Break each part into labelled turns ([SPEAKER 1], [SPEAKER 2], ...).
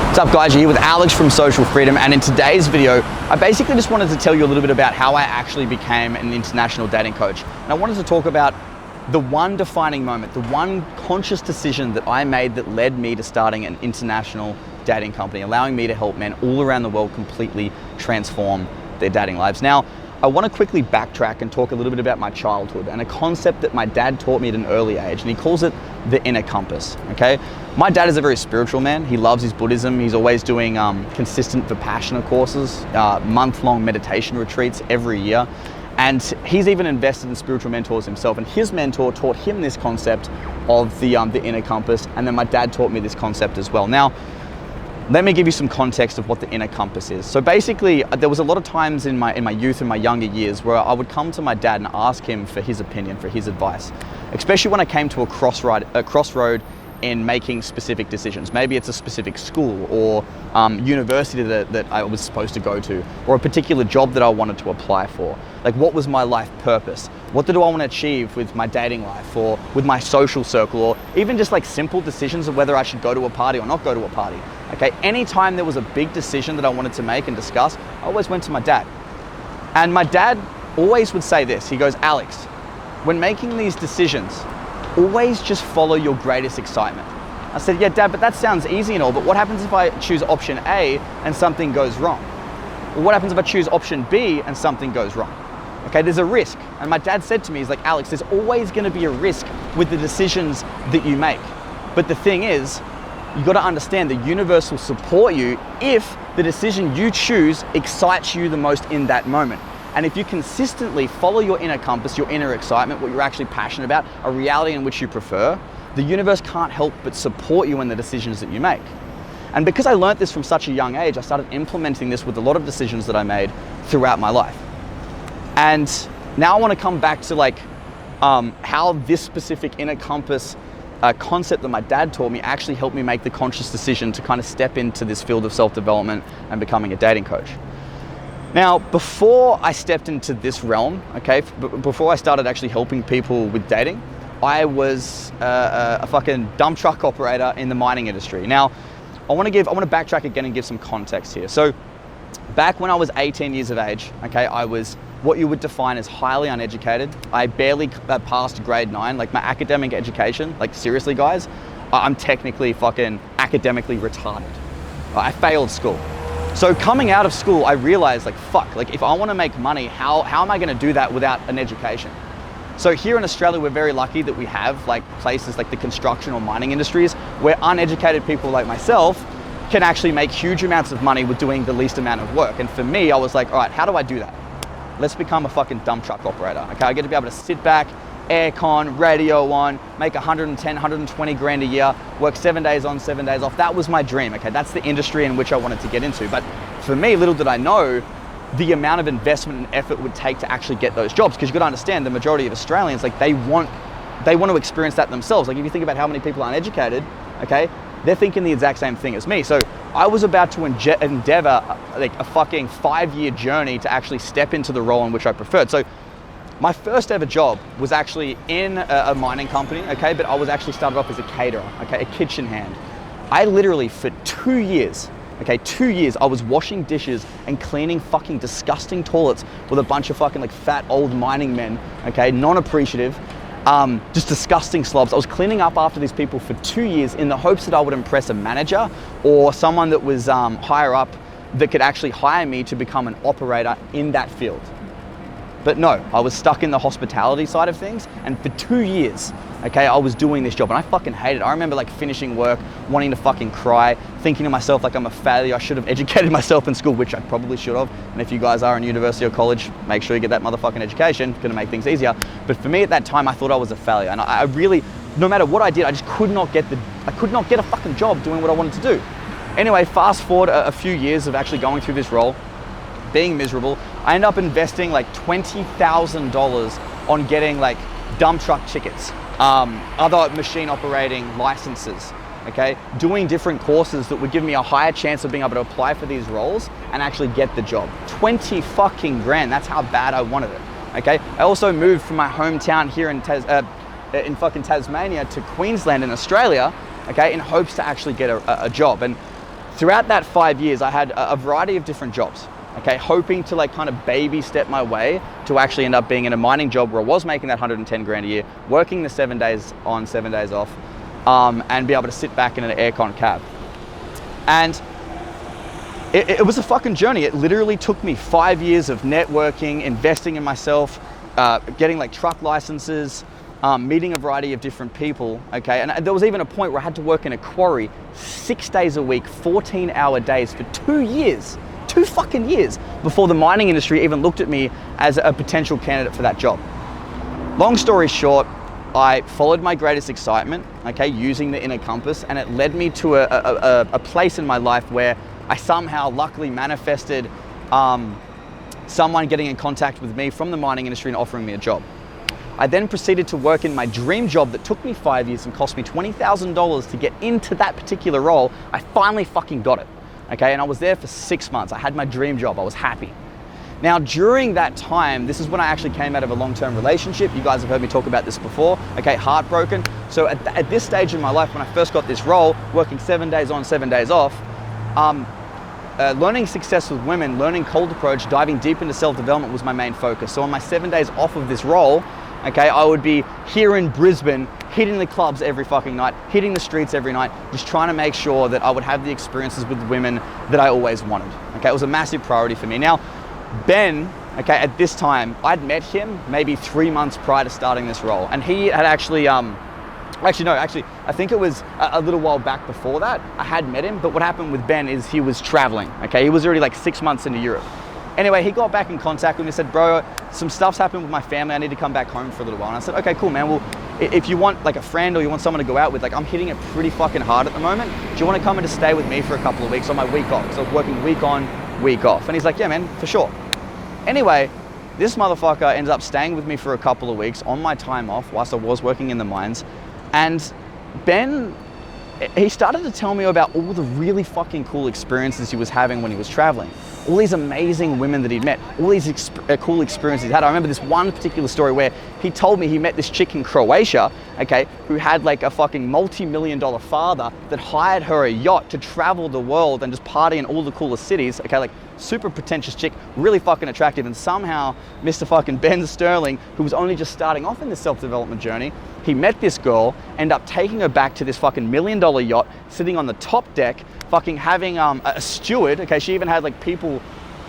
[SPEAKER 1] What's up guys, you're here with Alex from Social Freedom, and in today's video, I basically just wanted to tell you a little bit about how I actually became an international dating coach. And I wanted to talk about the one defining moment, the one conscious decision that I made that led me to starting an international dating company, allowing me to help men all around the world completely transform their dating lives. Now, I want to quickly backtrack and talk a little bit about my childhood and a concept that my dad taught me at an early age, and he calls it the inner compass, okay? My dad is a very spiritual man. He loves his Buddhism. He's always doing consistent Vipassana courses, month-long meditation retreats every year. And he's even invested in spiritual mentors himself. And his mentor taught him this concept of the inner compass. And then my dad taught me this concept as well. Now, let me give you some context of what the inner compass is. So basically, there was a lot of times in my youth and my younger years where I would come to my dad and ask him for his opinion, for his advice, especially when I came to a crossroad in making specific decisions. Maybe it's a specific school or university that I was supposed to go to, or a particular job that I wanted to apply for. Like, what was my life purpose? What did I want to achieve with my dating life or with my social circle, or even just like simple decisions of whether I should go to a party or not go to a party. Okay, anytime there was a big decision that I wanted to make and discuss, I always went to my dad. And my dad always would say this, he goes, Alex, when making these decisions, always just follow your greatest excitement. I said, yeah, Dad, but that sounds easy and all, but what happens if I choose option A and something goes wrong? Or what happens if I choose option B and something goes wrong? Okay, there's a risk. And my dad said to me, he's like, Alex, there's always gonna be a risk with the decisions that you make. But the thing is, you gotta understand the universe will support you if the decision you choose excites you the most in that moment. And if you consistently follow your inner compass, your inner excitement, what you're actually passionate about, a reality in which you prefer, the universe can't help but support you in the decisions that you make. And because I learned this from such a young age, I started implementing this with a lot of decisions that I made throughout my life. And now I want to come back to like how this specific inner compass concept that my dad taught me actually helped me make the conscious decision to kind of step into this field of self-development and becoming a dating coach. Now, before I stepped into this realm, okay, before I started actually helping people with dating, I was a fucking dump truck operator in the mining industry. Now, I want to backtrack again and give some context here. So, back when I was 18 years of age, okay, I was what you would define as highly uneducated. I barely passed grade 9, like my academic education, like seriously guys, I'm technically fucking academically retarded. I failed school. So coming out of school, I realized like, fuck, like if I want to make money, how am I going to do that without an education? So here in Australia, we're very lucky that we have like places like the construction or mining industries where uneducated people like myself can actually make huge amounts of money with doing the least amount of work. And for me, I was like, all right, how do I do that? Let's become a fucking dump truck operator. Okay, I get to be able to sit back, aircon, radio on, make 110, 120 grand a year, work 7 days on, 7 days off. That was my dream, okay? That's the industry in which I wanted to get into. But for me, little did I know the amount of investment and effort it would take to actually get those jobs. Because you've got to understand, the majority of Australians, like they want to experience that themselves. Like if you think about how many people are uneducated, okay, they're thinking the exact same thing as me. So I was about to endeavor like a fucking 5-year journey to actually step into the role in which I preferred. So my first ever job was actually in a mining company, okay, but I was actually started off as a caterer, okay, a kitchen hand. I literally for 2 years, okay, 2 years, I was washing dishes and cleaning fucking disgusting toilets with a bunch of fucking like fat old mining men, okay, non-appreciative, just disgusting slobs. I was cleaning up after these people for 2 years in the hopes that I would impress a manager or someone that was higher up that could actually hire me to become an operator in that field. But no, I was stuck in the hospitality side of things, and for 2 years, okay, I was doing this job and I fucking hated it. I remember like finishing work, wanting to fucking cry, thinking to myself like I'm a failure. I should have educated myself in school, which I probably should have. And if you guys are in university or college, make sure you get that motherfucking education. It's gonna make things easier. But for me at that time, I thought I was a failure, and I really, no matter what I did, I just could not get a fucking job doing what I wanted to do. Anyway, fast forward a few years of actually going through this role, being miserable, I ended up investing like $20,000 on getting like dump truck tickets, other machine operating licenses, okay? Doing different courses that would give me a higher chance of being able to apply for these roles and actually get the job. 20 fucking grand, that's how bad I wanted it, okay? I also moved from my hometown here in Tasmania to Queensland in Australia, okay, in hopes to actually get a job. And throughout that 5 years, I had a variety of different jobs, okay, hoping to like kind of baby step my way to actually end up being in a mining job where I was making that 110 grand a year, working the 7 days on, 7 days off, and be able to sit back in an aircon cab. And it was a fucking journey. It literally took me 5 years of networking, investing in myself, getting like truck licenses, meeting a variety of different people, okay? And there was even a point where I had to work in a quarry 6 days a week, 14-hour days for 2 years, 2 fucking years, before the mining industry even looked at me as a potential candidate for that job. Long story short, I followed my greatest excitement, okay, using the inner compass, and it led me to a place in my life where I somehow luckily manifested someone getting in contact with me from the mining industry and offering me a job. I then proceeded to work in my dream job that took me 5 years and cost me $20,000 to get into that particular role. I finally fucking got it, okay? And I was there for 6 months. I had my dream job. I was happy. Now, during that time, this is when I actually came out of a long-term relationship. You guys have heard me talk about this before, okay? Heartbroken. So at this stage in my life, when I first got this role, working 7 days on, 7 days off, learning success with women, learning cold approach, diving deep into self-development was my main focus. So on my 7 days off of this role, okay, I would be here in Brisbane, hitting the clubs every fucking night, hitting the streets every night, just trying to make sure that I would have the experiences with women that I always wanted. Okay, it was a massive priority for me. Now, Ben, okay, at this time, I'd met him maybe 3 months prior to starting this role. And he had actually, I think it was a little while back before that, I had met him, but what happened with Ben is he was traveling, okay? He was already like 6 months into Europe. Anyway, he got back in contact with me and said, bro, some stuff's happened with my family. I need to come back home for a little while. And I said, okay, cool, man. Well, if you want like a friend or you want someone to go out with, like I'm hitting it pretty fucking hard at the moment. Do you want to come and just stay with me for a couple of weeks on my week off? So I was working week on, week off. And he's like, yeah, man, for sure. Anyway, this motherfucker ended up staying with me for a couple of weeks on my time off whilst I was working in the mines. And Ben, he started to tell me about all the really fucking cool experiences he was having when he was traveling. All these amazing women that he'd met, all these cool experiences he'd had. I remember this one particular story where he told me he met this chick in Croatia, okay, who had like a fucking multi-million-dollar father that hired her a yacht to travel the world and just party in all the coolest cities, okay, like super pretentious chick, really fucking attractive, and somehow Mr. fucking Ben Sterling, who was only just starting off in this self-development journey, he met this girl, ended up taking her back to this fucking $1 million yacht, sitting on the top deck, fucking having a steward, okay, she even had like people,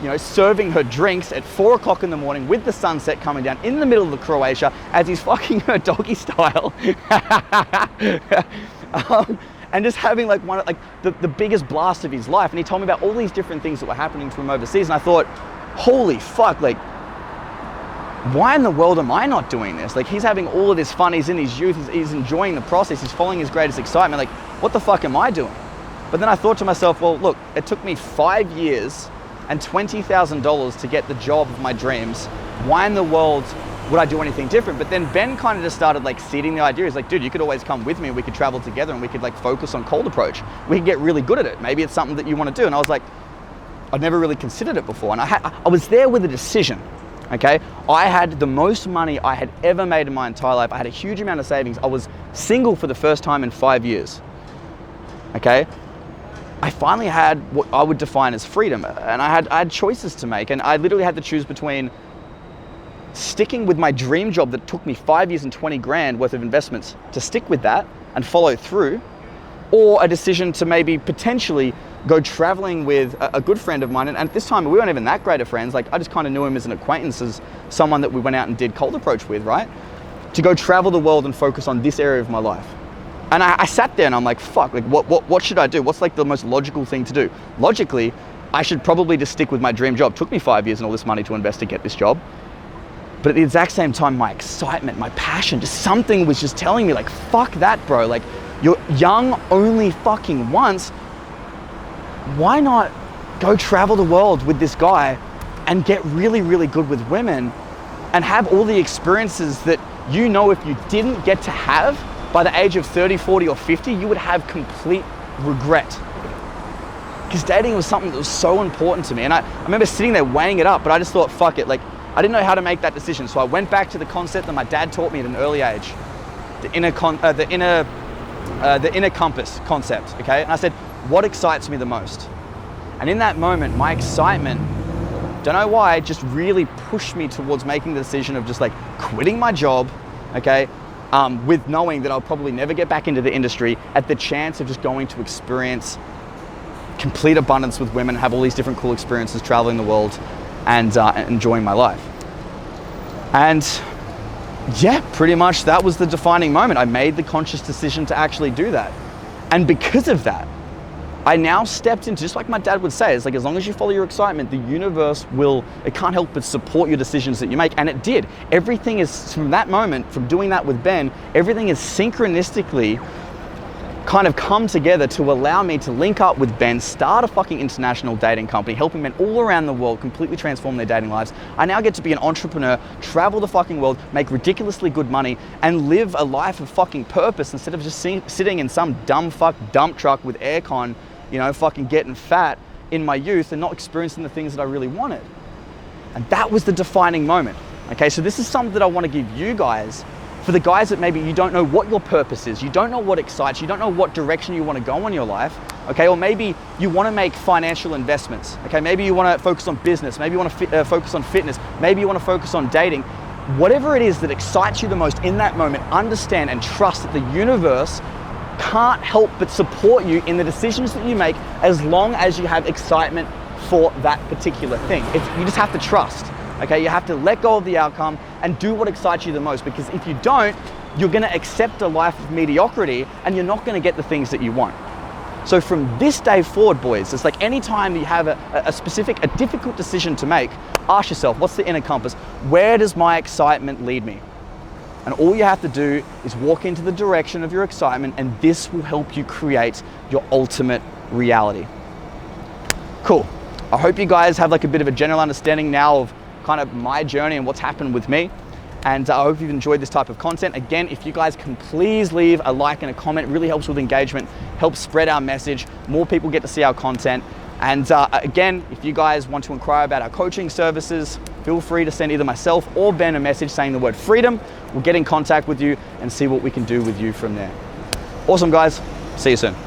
[SPEAKER 1] you know, serving her drinks at 4 o'clock in the morning with the sunset coming down in the middle of the Croatia as he's fucking her doggy style. And just having like one, like the biggest blast of his life. And he told me about all these different things that were happening to him overseas. And I thought, holy fuck, like, why in the world am I not doing this? Like, he's having all of this fun, he's in his youth, he's enjoying the process, he's following his greatest excitement. Like, what the fuck am I doing? But then I thought to myself, well, look, it took me 5 years and $20,000 to get the job of my dreams. Why in the world would I do anything different? But then Ben kind of just started like seeding the idea. He's like, dude, you could always come with me. We could travel together and we could like focus on cold approach. We could get really good at it. Maybe it's something that you want to do. And I was like, I'd never really considered it before. And I was there with a decision, okay? I had the most money I had ever made in my entire life. I had a huge amount of savings. I was single for the first time in 5 years, okay? I finally had what I would define as freedom, and I had choices to make, and I literally had to choose between sticking with my dream job that took me 5 years and 20 grand worth of investments to stick with that and follow through, or a decision to maybe potentially go traveling with a good friend of mine. And at this time, we weren't even that great of friends. Like, I just kind of knew him as an acquaintance, as someone that we went out and did cold approach with, right? To go travel the world and focus on this area of my life. And I sat there and I'm like, fuck, like what should I do? What's like the most logical thing to do? Logically, I should probably just stick with my dream job. It took me 5 years and all this money to invest to get this job. But at the exact same time, my excitement, my passion, just something was just telling me like, fuck that, bro. Like, you're young only fucking once. Why not go travel the world with this guy and get really, really good with women and have all the experiences that you know if you didn't get to have by the age of 30, 40, or 50, you would have complete regret. Because dating was something that was so important to me. And I remember sitting there weighing it up, but I just thought, fuck it. Like, I didn't know how to make that decision. So I went back to the concept that my dad taught me at an early age, the inner compass concept, okay? And I said, what excites me the most? And in that moment, my excitement, don't know why, just really pushed me towards making the decision of just like quitting my job, okay, with knowing that I'll probably never get back into the industry, at the chance of just going to experience complete abundance with women, have all these different cool experiences, traveling the world and enjoying my life. And yeah, pretty much that was the defining moment. I made the conscious decision to actually do that. And because of that, I now stepped into, just like my dad would say, it's like, as long as you follow your excitement, the universe will, it can't help but support your decisions that you make. And it did. Everything is, from that moment, from doing that with Ben, everything is synchronistically kind of come together to allow me to link up with Ben, start a fucking international dating company, helping men all around the world completely transform their dating lives. I now get to be an entrepreneur, travel the fucking world, make ridiculously good money, and live a life of fucking purpose instead of just sitting in some dumb fuck dump truck with aircon, you know, fucking getting fat in my youth and not experiencing the things that I really wanted. And that was the defining moment. Okay, so this is something that I want to give you guys. For the guys that maybe you don't know what your purpose is, you don't know what excites you, you don't know what direction you want to go in your life, okay? Or maybe you want to make financial investments, okay? Maybe you want to focus on business, maybe you want to focus on fitness, maybe you want to focus on dating. Whatever it is that excites you the most in that moment, understand and trust that the universe can't help but support you in the decisions that you make as long as you have excitement for that particular thing. You just have to trust. Okay, you have to let go of the outcome and do what excites you the most, because if you don't, you're gonna accept a life of mediocrity and you're not gonna get the things that you want. So from this day forward, boys, it's like anytime you have a difficult decision to make, ask yourself, what's the inner compass? Where does my excitement lead me? And all you have to do is walk into the direction of your excitement, and this will help you create your ultimate reality. Cool. I hope you guys have like a bit of a general understanding now of kind of my journey and what's happened with me. And I hope you've enjoyed this type of content. Again, if you guys can please leave a like and a comment, it really helps with engagement, helps spread our message. More people get to see our content. And again, if you guys want to inquire about our coaching services, feel free to send either myself or Ben a message saying the word freedom. We'll get in contact with you and see what we can do with you from there. Awesome, guys. See you soon.